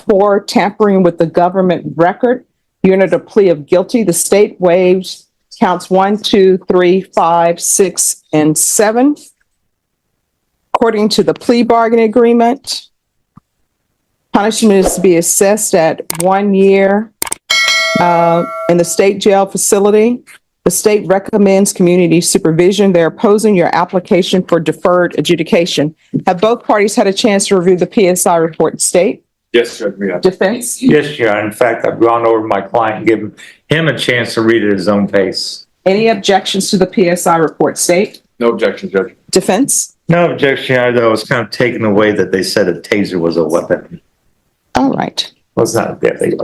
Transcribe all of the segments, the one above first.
for tampering with the government record. You entered a plea of guilty. The state waives counts 1, 2, 3, 5, 6, and 7. According to the plea bargaining agreement, punishment is to be assessed at 1 year in the state jail facility. The state recommends community supervision. They're opposing your application for deferred adjudication. Have both parties had a chance to review the PSI report, state? Yes, Judge. We have. Defense? Yes, Your Honor. In fact, I've gone over to my client and given him a chance to read it at his own pace. Any objections to the PSI report, state? No objection, Judge. Defense? No objection, Your Honor, though. It's kind of taken away that they said a taser was a weapon. All right. Well, it's not that big.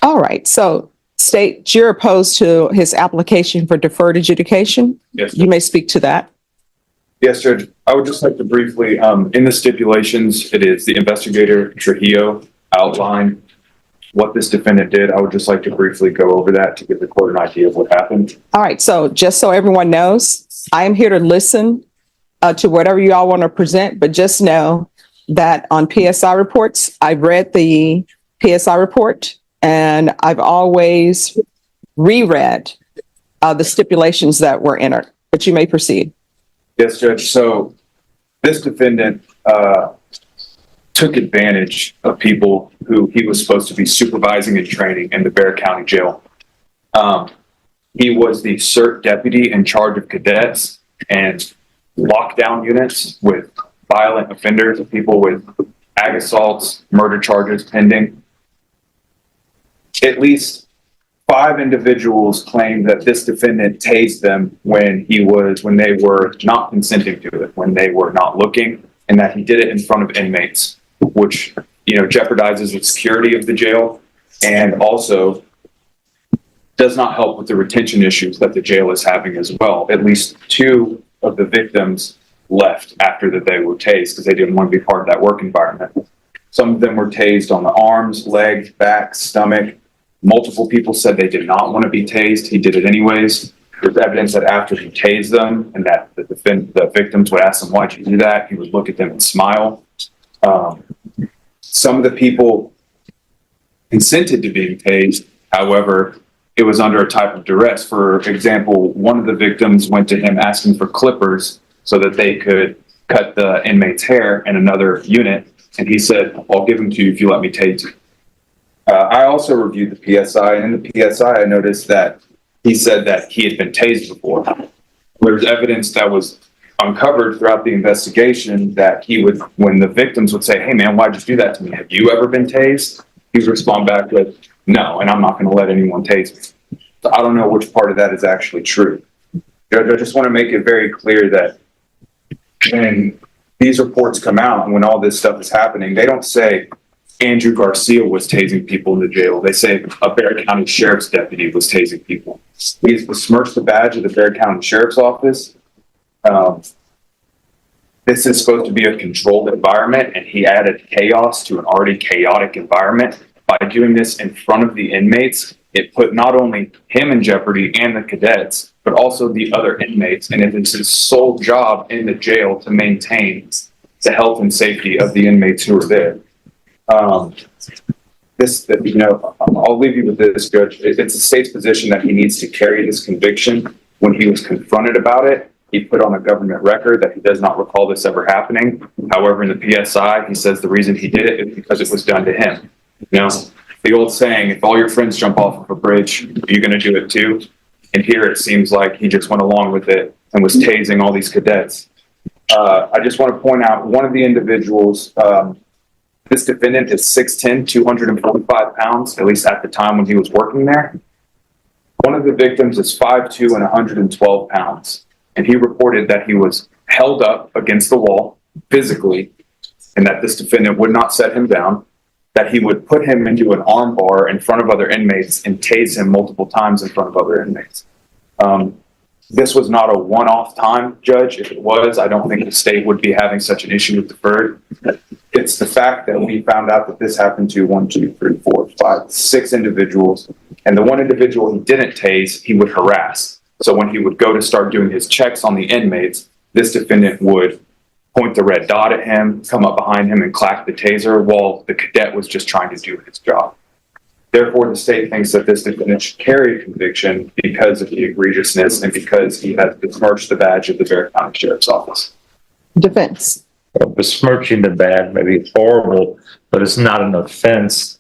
All right. So, state, you're opposed to his application for deferred adjudication? Yes, Judge. You may speak to that. Yes, Judge. I would just like to briefly, in the stipulations, it is the investigator Trujillo outlined what this defendant did. I would just like to briefly go over that to give the court an idea of what happened. All right. So just so everyone knows, I am here to listen to whatever you all want to present, but just know that on PSI reports, I've read the PSI report and I've always reread the stipulations that were entered, but you may proceed. Yes, Judge. So this defendant took advantage of people who he was supposed to be supervising and training in the Bexar County Jail. He was the CERT deputy in charge of cadets and lockdown units with violent offenders, people with ag assaults, murder charges pending. At least 5 individuals claimed that this defendant tased them when they were not consenting to it, when they were not looking, and that he did it in front of inmates, which, jeopardizes the security of the jail and also does not help with the retention issues that the jail is having as well. At least 2 of the victims left after that they were tased because they didn't want to be part of that work environment. Some of them were tased on the arms, legs, back, stomach. Multiple people said they did not want to be tased. He did it anyways. There's evidence that after he tased them and that the victims would ask him, "Why'd you do that?" He would look at them and smile. Some of the people consented to being tased. However, it was under a type of duress. For example, one of the victims went to him asking for clippers so that they could cut the inmate's hair in another unit. And he said, "I'll give them to you if you let me tase you." I also reviewed the PSI, and in the PSI, I noticed that he said that he had been tased before. There's evidence that was uncovered throughout the investigation that he would, when the victims would say, "Hey man, why'd you do that to me? Have you ever been tased?" He would respond back with, "No, and I'm not going to let anyone tase me." So I don't know which part of that is actually true. Judge, I just want to make it very clear that when these reports come out and when all this stuff is happening, they don't say Andrew Garcia was tasing people in the jail. They say a Bexar County Sheriff's deputy was tasing people. He's besmirched the badge of the Bexar County Sheriff's Office. This is supposed to be a controlled environment, and he added chaos to an already chaotic environment. By doing this in front of the inmates, it put not only him in jeopardy and the cadets, but also the other inmates. And it is his sole job in the jail to maintain the health and safety of the inmates who are there. I'll leave you with this, Judge. It's the state's position that he needs to carry this conviction. When he was confronted about it, he put on a government record that he does not recall this ever happening. However, in the PSI, he says the reason he did it is because it was done to him. The old saying, if all your friends jump off of a bridge, are you going to do it too? And here it seems like he just went along with it and was tasing all these cadets. I just want to point out one of the individuals, this defendant is 6'10", 245 pounds, at least at the time when he was working there. One of the victims is 5'2" and 112 pounds. And he reported that he was held up against the wall physically and that this defendant would not set him down, that he would put him into an arm bar in front of other inmates and tase him multiple times in front of other inmates. This was not a one-off time, Judge. If it was, I don't think the state would be having such an issue with deferred. It's the fact that we found out that this happened to 1, 2, 3, 4, 5, 6 individuals. And the one individual he didn't tase, he would harass. So when he would go to start doing his checks on the inmates, this defendant would point the red dot at him, come up behind him and clack the taser while the cadet was just trying to do his job. Therefore, the state thinks that this defendant should carry a conviction because of the egregiousness and because he has besmirched the badge of the Bexar County Sheriff's Office. Defense. Besmirching the bad may be horrible, but it's not an offense.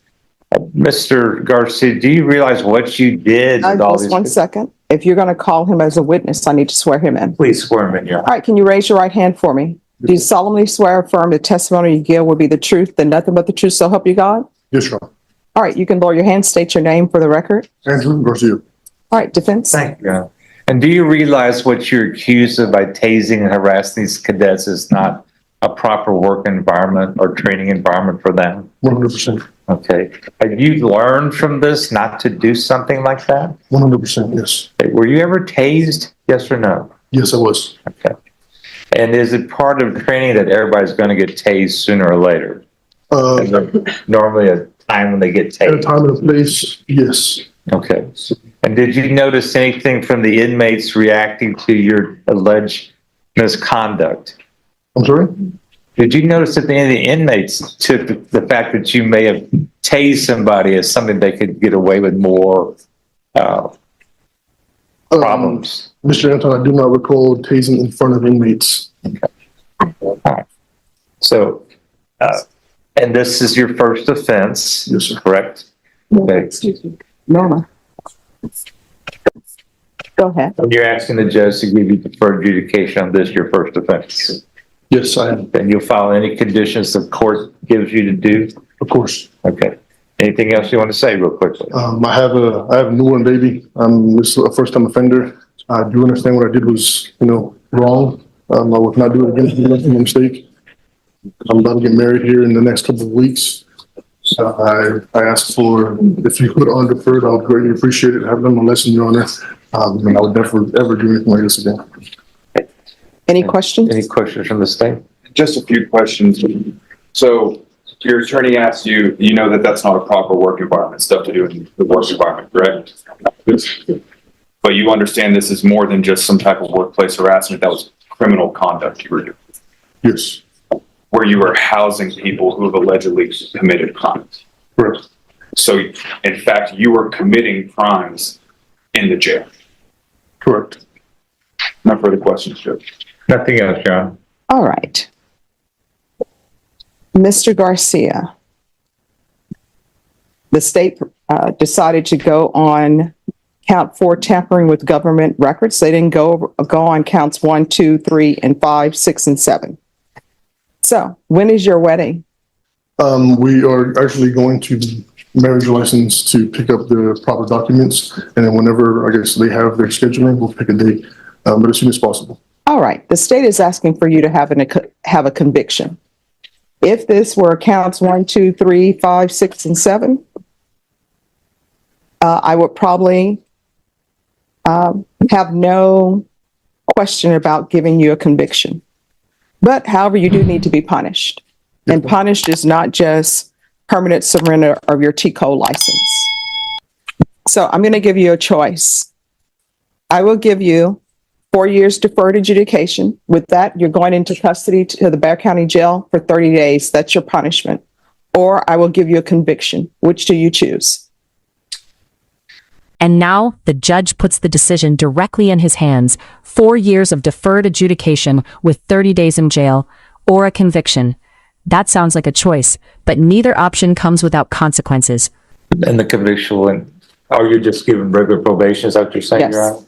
Mr. Garcia, do you realize what you did with all Just these? 1 second. If you're going to call him as a witness, I need to swear him in. Please swear him in, Your All right, can you raise your right hand for me? Do you solemnly swear or affirm the testimony you give will be the truth and nothing but the truth, so help you God? Yes, Your Honor. All right, you can lower your hand, state your name for the record. Andrew Garcia. All right, defense. Thank you. And do you realize what you're accused of by tasing and harassing these cadets is not a proper work environment or training environment for them? 100%. Okay. Have you learned from this not to do something like that? 100%. Yes. Were you ever tased? Yes or no? Yes, I was. Okay. And is it part of training that everybody's going to get tased sooner or later? Is there normally a time when they get At a tased? time and a place, yes. Okay. And did you notice anything from the inmates reacting to your alleged misconduct? I'm sorry? Did you notice that any of the inmates took the fact that you may have tased somebody as something they could get away with more problems? Mr. Anton, I do not recall tasing in front of inmates. So, and this is your first offense? Yes, sir. Correct? Okay. Excuse me. Norma. Go ahead. And you're asking the judge to give you deferred adjudication on this, your first offense? Yes, I am. And you'll follow any conditions the court gives you to do? Of course. Okay. Anything else you want to say real quickly? I have a newborn baby. This is a first time offender. I do understand what I did was, wrong. I would not do it again. It's a mistake. I'm about to get married here in the next couple of weeks. So I asked for, if you could on deferred, I would greatly appreciate it. Have done my lesson, Your Honor. And I would never, ever do anything like this again. Any questions? Any questions from the state? Just a few questions. So your attorney asked you, you know that that's not a proper work environment, stuff to do in the work environment, correct? But you understand this is more than just some type of workplace harassment. That was criminal conduct you were doing, Yes. where you were housing people who have allegedly committed crimes. Correct. So in fact, you were committing crimes in the jail. Correct. No further questions, Judge. Nothing else, John? All right. Mr. Garcia, the state decided to go on count 4, tampering with government records. They didn't go on counts 1, 2, 3, and 5, 6, and 7. So when is your wedding? We are actually going to the marriage license to pick up the proper documents. And then whenever, I guess, they have their scheduling, we'll pick a date, but as soon as possible. All right. The state is asking for you to have a conviction. If this were counts 1, 2, 3, 5, 6, and 7, I would probably have no question about giving you a conviction. But however, you do need to be punished. And punished is not just permanent surrender of your TCO license. So I'm going to give you a choice. I will give you 4 years deferred adjudication. With that, you're going into custody to the Bexar County Jail for 30 days. That's your punishment. Or I will give you a conviction. Which do you choose? And now the judge puts the decision directly in his hands. 4 years of deferred adjudication with 30 days in jail or a conviction. That sounds like a choice, but neither option comes without consequences. And the conviction, or you're just giving regular probation, is that what you're saying, Yes. Your Honor?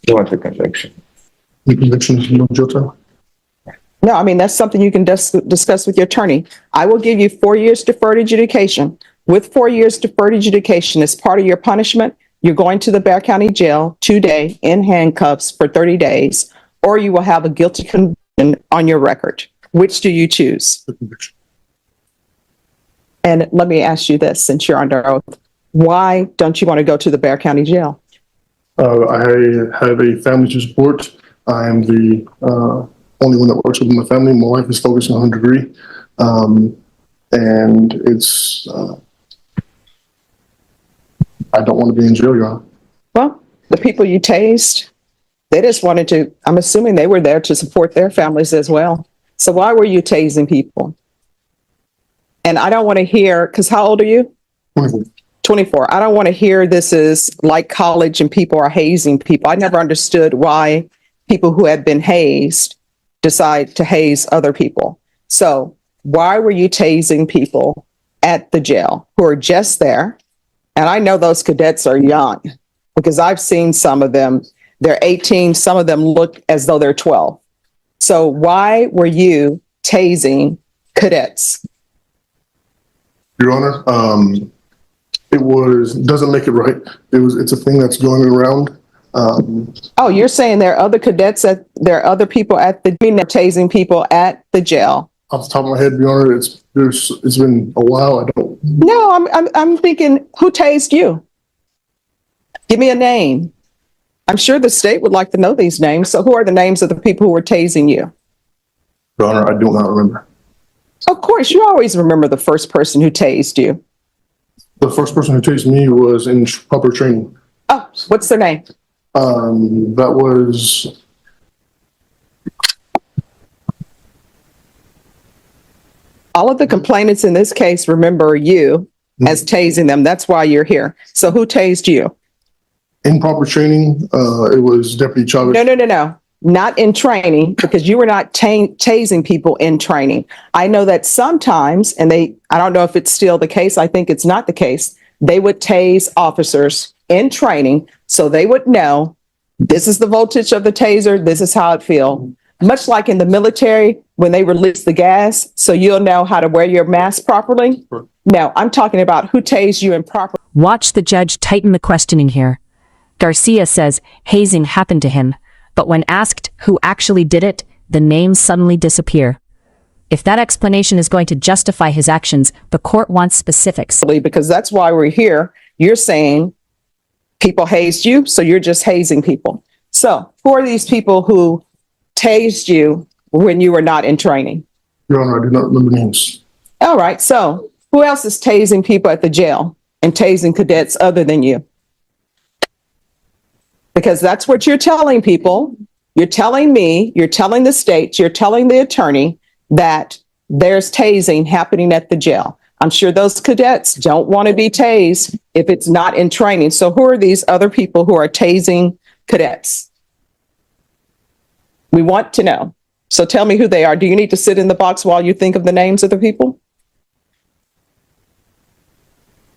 You want the conviction? The conviction is no jail time? No, I mean, that's something you can discuss with your attorney. I will give you 4 years deferred adjudication. With 4 years deferred adjudication as part of your punishment, you're going to the Bexar County Jail 2-day in handcuffs for 30 days, or you will have a guilty conviction on your record. Which do you choose? The conviction. And let me ask you this, since you're under oath, why don't you want to go to the Bexar County Jail? I have a family to support. I am the only one that works within my family. My wife is focusing on her degree. And it's, I don't want to be in jail, Your Honor. Well, the people you tased, they just wanted to, I'm assuming they were there to support their families as well. So why were you tasing people? And I don't want to hear, because how old are you? 24. 24. I don't want to hear this is like college and people are hazing people. I never understood why people who had been hazed decide to haze other people. So why were you tasing people at the jail who are just there? And I know those cadets are young because I've seen some of them. They're 18. Some of them look as though they're 12. So why were you tasing cadets? Your Honor, doesn't make it right. It's a thing that's going around. Oh, you're saying there are other cadets there are other people at the tasing people at the jail. Off the top of my head, Your Honor, it's been a while. I don't. No, I'm thinking, who tased you? Give me a name. I'm sure the state would like to know these names. So who are the names of the people who were tasing you? Your Honor, I do not remember. Of course, you always remember the first person who tased you. The first person who tased me was in proper training. Oh, what's their name? That was. All of the complainants in this case remember you as tasing them. That's why you're here. So who tased you? In proper training, it was Deputy Chavez. No. Not in training, because you were not tasing people in training. I know that sometimes, and I don't know if it's still the case. I think it's not the case. They would tase officers in training so they would know this is the voltage of the taser. This is how it feels. Much like in the military, when they release the gas, so you'll know how to wear your mask properly. Sure. No, I'm talking about who tased you improperly. Watch the judge tighten the questioning here. Garcia says hazing happened to him, but when asked who actually did it, the names suddenly disappear. If that explanation is going to justify his actions, the court wants specifics. Because that's why we're here. You're saying people hazed you, so you're just hazing people. So who are these people who tased you when you were not in training? Your Honor, I do not remember names. All right. So who else is tasing people at the jail and tasing cadets other than you? Because that's what you're telling people. You're telling me, you're telling the state, you're telling the attorney that there's tasing happening at the jail. I'm sure those cadets don't want to be tased if it's not in training. So who are these other people who are tasing cadets? We want to know. So tell me who they are. Do you need to sit in the box while you think of the names of the people?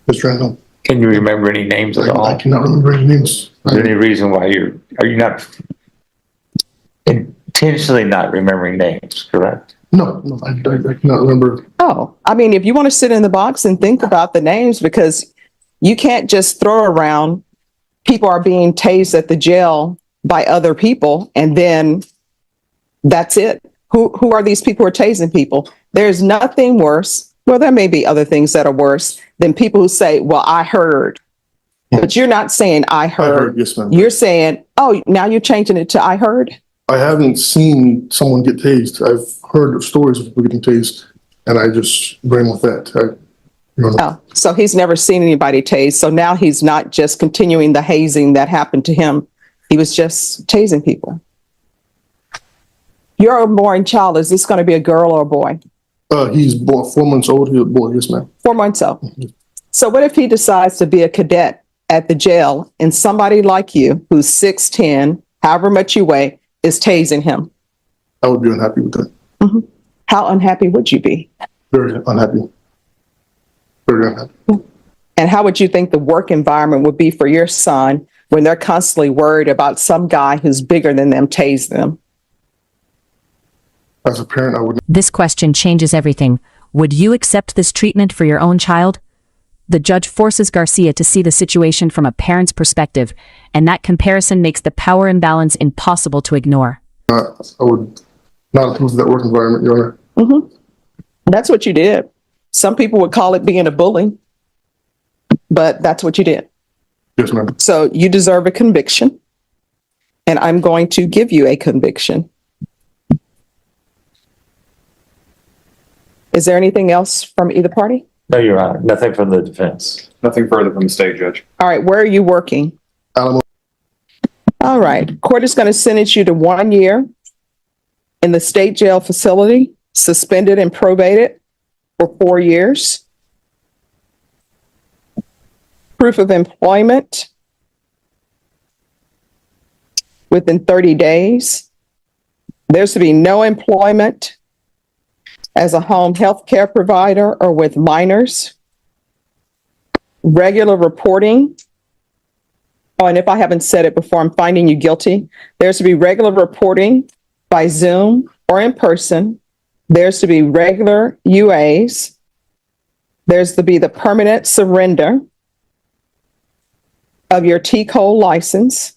Mr. Randall, Can you remember any names at all? I Is cannot remember any names. there any reason why are you not intentionally not remembering names, correct? No, I cannot remember. Oh, I mean, if you want to sit in the box and think about the names, because you can't just throw around people are being tased at the jail by other people and then that's it. Who are these people who are tasing people? There's nothing worse. Well, there may be other things that are worse than people who say, well, I heard. But you're not saying I I heard. heard, yes, ma'am. You're saying, oh, now you're changing it to I heard. I haven't seen someone get tased. I've heard of stories of people getting tased, and I just ran with that. Oh, so he's never seen anybody tased. So now he's not just continuing the hazing that happened to him. He was just tasing people. Your unborn child, is this going to be a girl or a boy? He's 4 months old. He's a boy, yes, ma'am. 4 months old. So what if he decides to be a cadet at the jail and somebody like you, who's 6'10", however much you weigh, is tasing him? I would be unhappy with that. Mm-hmm. How unhappy would you be? Very unhappy. Very unhappy. And how would you think the work environment would be for your son when they're constantly worried about some guy who's bigger than them tase them? As a parent, I would. This question changes everything. Would you accept this treatment for your own child? The judge forces Garcia to see the situation from a parent's perspective, and that comparison makes the power imbalance impossible to ignore. I would not approve of that work environment, Your Honor. Mm-hmm. That's what you did. Some people would call it being a bully, but that's what you did. Yes, ma'am. So you deserve a conviction, and I'm going to give you a conviction. Is there anything else from either party? No, Your Honor, nothing from the defense. Nothing further from the state, Judge. All right, where are you working? Alamo. All right, court is going to sentence you to 1 year in the state jail facility, suspended and probated for 4 years. Proof of employment within 30 days. There's to be no employment as a home health care provider or with minors. Regular reporting. Oh, and if I haven't said it before, I'm finding you guilty. There's to be regular reporting by Zoom or in person. There's to be regular UAs. There's to be the permanent surrender of your TCOL license.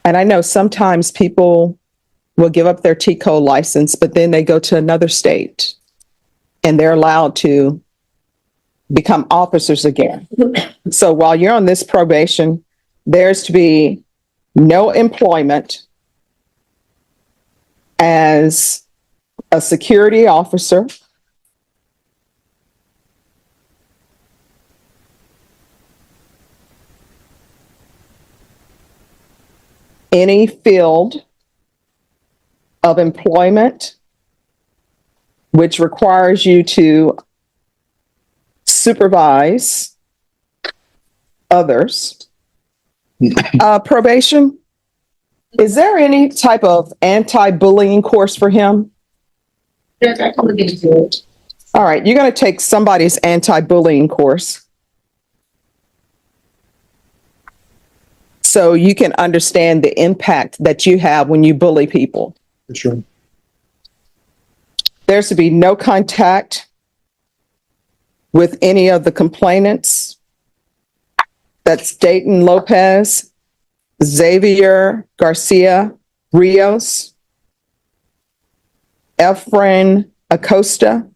And I know sometimes people will give up their TCOL license, but then they go to another state and they're allowed to become officers again. So while you're on this probation, there's to be no employment as a security officer, any field of employment which requires you to supervise others. Probation, is there any type of anti-bullying course for him? Judge, I can look into it. All right, you're going to take somebody's anti-bullying course, so you can understand the impact that you have when you bully people. Sure. There's to be no contact with any of the complainants. That's Dayton Lopez, Xavier Garcia Rios, Efren Acosta.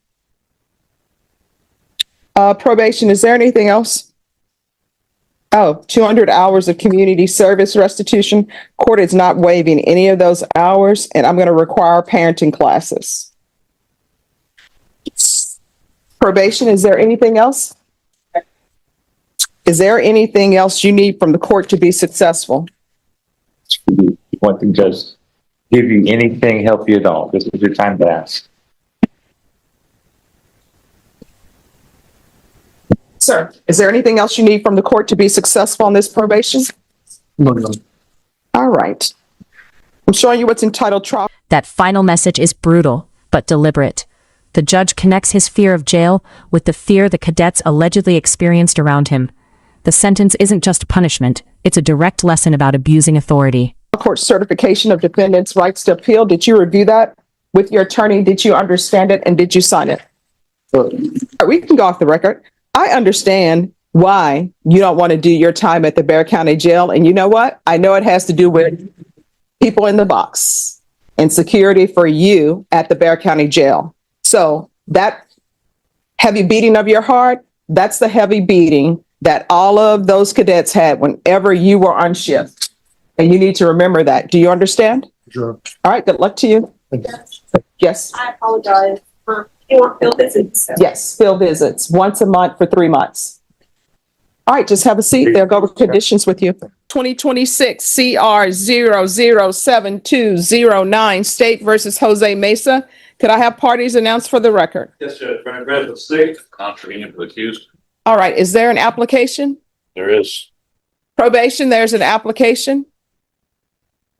Probation, is there anything else? Oh, 200 hours of community service restitution. Court is not waiving any of those hours, and I'm going to require parenting classes. Probation, is there anything else? Is there anything else you need from the court to be successful? Want to just give you anything, help you at all. This is your time to ask. Sir, is there anything else you need from the court to be successful on this probation? No, no. All right. I'm showing you what's entitled trial. That final message is brutal, but deliberate. The judge connects his fear of jail with the fear the cadets allegedly experienced around him. The sentence isn't just punishment, it's a direct lesson about abusing authority. Court certification of defendant's rights to appeal. Did you review that with your attorney? Did you understand it and did you sign it? We can go off the record. I understand why you don't want to do your time at the Bexar County Jail. And you know what? I know it has to do with people in the box and security for you at the Bexar County Jail. So that heavy beating of your heart, that's the heavy beating that all of those cadets had whenever you were on shift. And you need to remember that. Do you understand? Sure. All right, good luck to you. Yes, I apologize for your field visits. yes, field visits once a month for 3 months. All right, just have a seat. They'll go over conditions with you. 2026 CR 007209, State versus Jose Mesa. Could I have parties announced for the record? Yes, Judge. Grand Rapids State. Contravened to accused. All right, is there an application? There is. Probation, there's an application.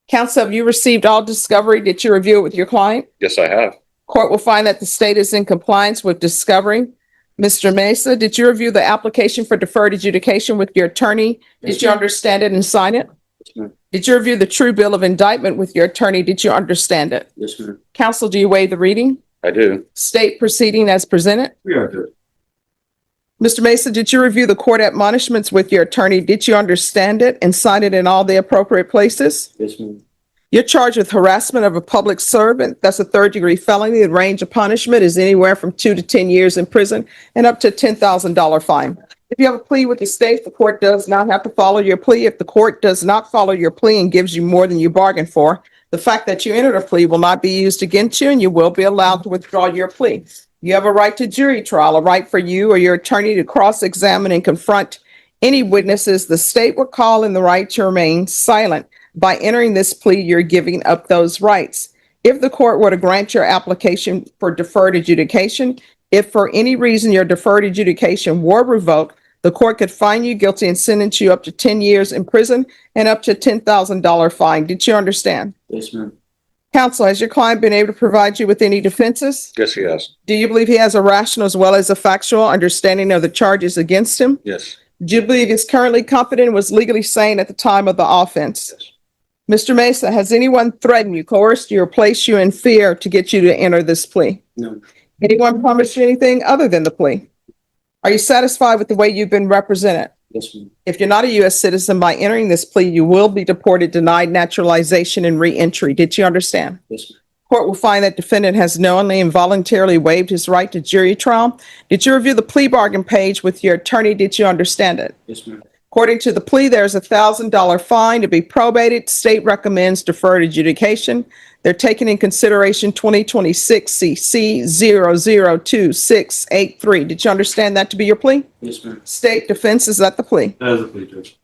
Counsel, have you received all discovery? Did you review it with your client? Yes, I have. Court will find that the state is in compliance with discovery. Mr. Mesa, did you review the application for deferred adjudication with your attorney? Did you understand it and sign it? Yes, ma'am. Did you review the true bill of indictment with your attorney? Did you understand it? Yes, ma'am. Counsel, do you waive the reading? I do. State proceeding as presented? We are good. Mr. Mesa, did you review the court admonishments with your attorney? Did you understand it and sign it in all the appropriate places? Yes, ma'am. You're charged with harassment of a public servant. That's a third-degree felony. The range of punishment is anywhere from 2 to 10 years in prison and up to a $10,000 fine. If you have a plea with the state, the court does not have to follow your plea. If the court does not follow your plea and gives you more than you bargained for, the fact that you entered a plea will not be used against you and you will be allowed to withdraw your plea. You have a right to jury trial, a right for you or your attorney to cross-examine and confront any witnesses the state will call, and the right to remain silent. By entering this plea, you're giving up those rights. If the court were to grant your application for deferred adjudication, if for any reason your deferred adjudication were revoked, the court could find you guilty and sentence you up to 10 years in prison and up to $10,000 fine. Did you understand? Yes, ma'am. Counsel, has your client been able to provide you with any defenses? Yes, he has. Do you believe he has a rational as well as a factual understanding of the charges against him? Yes. Do you believe he's currently competent and was legally sane at the time of the offense? Mr. Mesa, has anyone threatened you, coerced you, or placed you in fear to get you to enter this plea? No. Anyone promised you anything other than the plea? Are you satisfied with the way you've been represented? Yes, ma'am. If you're not a U.S. citizen, by entering this plea, you will be deported, denied naturalization, and re-entry. Did you understand? Yes, ma'am. Court will find that defendant has knowingly and voluntarily waived his right to jury trial. Did you review the plea bargain page with your attorney? Did you understand it? Yes, ma'am. According to the plea, there's a $1,000 fine to be probated. State recommends deferred adjudication. They're taking in consideration 2026 CC 002683. Did you understand that to be your plea? Yes, ma'am. State defense, is that the plea? That is a plea, Judge.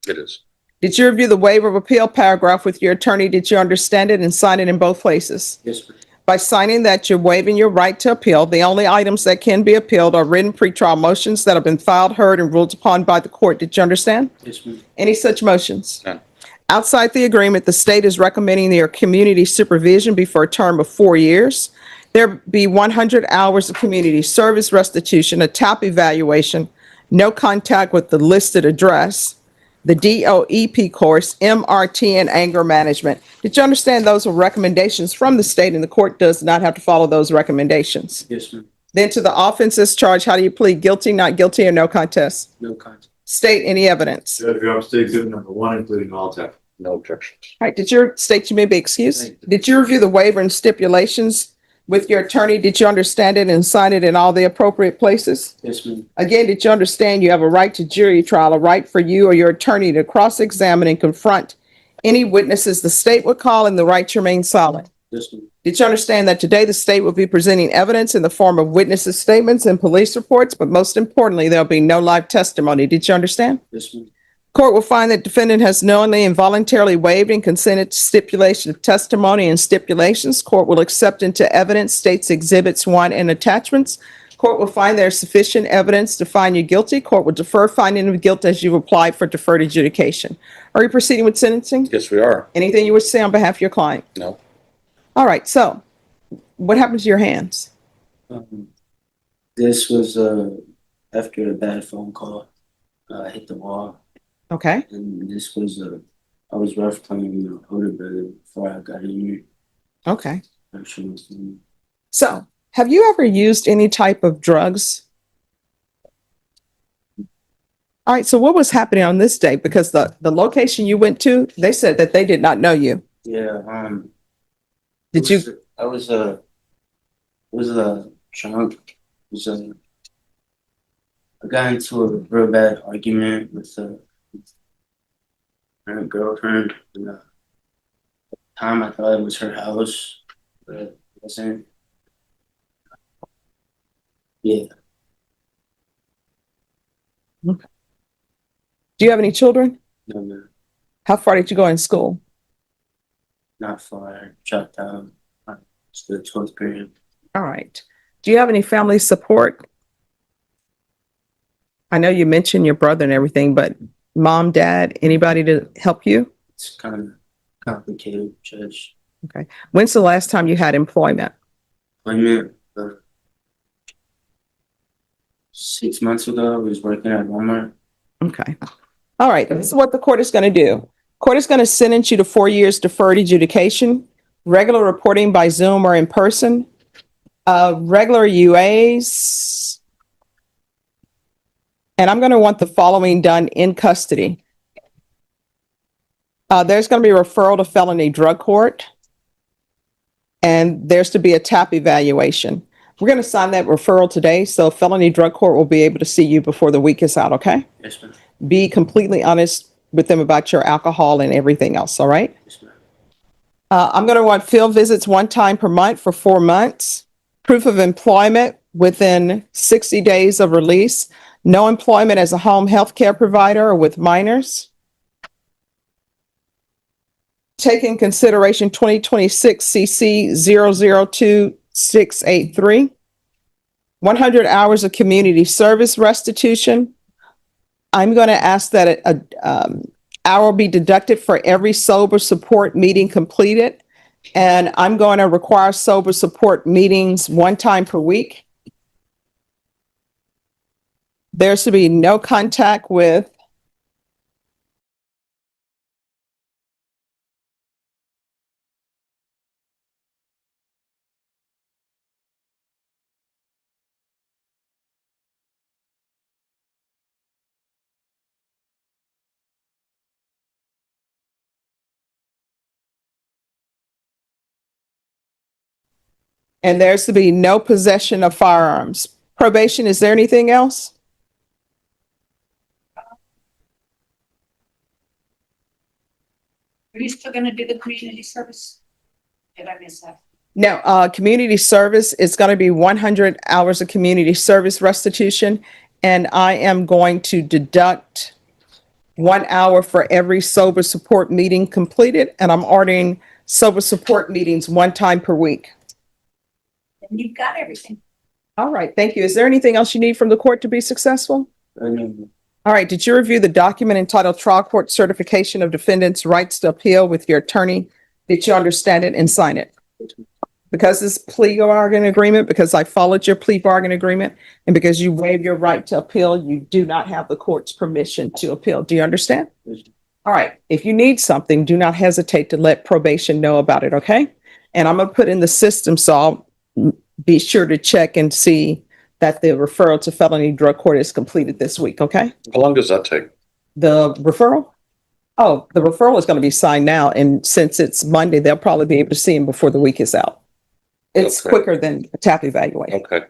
It is. Did you review the waiver of appeal paragraph with your attorney? Did you understand it and sign it in both places? Yes, ma'am. By signing that, you're waiving your right to appeal. The only items that can be appealed are written pretrial motions that have been filed, heard, and ruled upon by the court. Did you understand? Yes, ma'am. Any such motions? None. Outside the agreement, the state is recommending their community supervision be for a term of 4 years. There be 100 hours of community service restitution, a TAP evaluation, no contact with the listed address, the DOEP course, MRT, and anger management. Did you understand those were recommendations from the state and the court does not have to follow those recommendations? Yes, ma'am. Then to the offenses charged, how do you plead? Guilty, not guilty, or no contest? No contest. State any evidence. Judge, I'm still exhibit number one, including all text. No objections. All right, did your state you may be excused? Thank you. Did you review the waiver and stipulations with your attorney? Did you understand it and sign it in all the appropriate places? Yes, ma'am. Again, did you understand you have a right to jury trial, a right for you or your attorney to cross-examine and confront any witnesses the state would call and the right to remain silent? Yes, ma'am. Did you understand that today the state will be presenting evidence in the form of witnesses' statements and police reports, but most importantly, there'll be no live testimony? Did you understand? Yes, ma'am. Court will find that defendant has knowingly and voluntarily waived and consented to stipulation of testimony and stipulations. Court will accept into evidence states exhibits 1 and attachments. Court will find there is sufficient evidence to find you guilty. Court will defer finding of guilt as you've applied for deferred adjudication. Are you proceeding with sentencing? Yes, we are. Anything you wish to say on behalf of your client? No. All right, so what happened to your hands? This was after a bad phone call. I hit the wall, Okay, and this was I was rough playing my older brother before I got in here. okay. Actually, So have you ever used any type of drugs? All right, so what was happening on this day? Because the location you went to, they said that they did not know you. yeah. Did you, I was drunk. I got into a real bad argument with my girlfriend. And, at the time I thought it was her house, but it wasn't. Yeah, do you have any children? no, man, How far did you go in school? not far. Dropped out. It's the 12th grade. All right. Do you have any family support? I know you mentioned your brother and everything, but mom, dad, anybody to help you? It's kind of complicated, Judge. When's the last time you had employment? Employment. 6 months ago, I was working at Walmart. Okay. All right. This is what the court is going to do. Court is going to sentence you to 4 years deferred adjudication, regular reporting by Zoom or in person, regular UAs. And I'm going to want the following done in custody. There's going to be a referral to felony drug court. And there's to be a TAP evaluation. We're going to sign that referral today, so felony drug court will be able to see you before the week is out, okay? Yes, ma'am. Be completely honest with them about your alcohol and everything else, all right? Yes, ma'am. I'm going to want field visits 1 time per month for 4 months, proof of employment within 60 days of release, no employment as a home health care provider or with minors. take in consideration 2026 CC 002683, 100 hours of community service restitution. I'm going to ask that an hour be deducted for every sober support meeting completed. And I'm going to require sober support meetings one time per week. There should be no contact with and there's to be no possession of firearms. Probation, is there anything else? Are you still gonna do the community service? Did I miss that? No, community service is going to be 100 hours of community service restitution. And I am going to deduct 1 hour for every sober support meeting completed. And I'm ordering sober support meetings one time per week. And you've got everything. All right, thank you. Is there anything else you need from the court to be successful? All right, did you review the document entitled Trial Court Certification of Defendant's Rights to Appeal with your attorney? Did you understand it and sign it? Because this plea bargain agreement, because I followed your plea bargain agreement, and because you waive your right to appeal, you do not have the court's permission to appeal. Do you understand? All right, if you need something, do not hesitate to let probation know about it, okay? And I'm gonna put in the system, so I'll be sure to check and see that the referral to felony drug court is completed this week, okay? How long does that take? The referral? Oh, the referral is going to be signed now, and since it's Monday, they'll probably be able to see him before the week is out. It's Okay. quicker than a tap evaluation. Okay.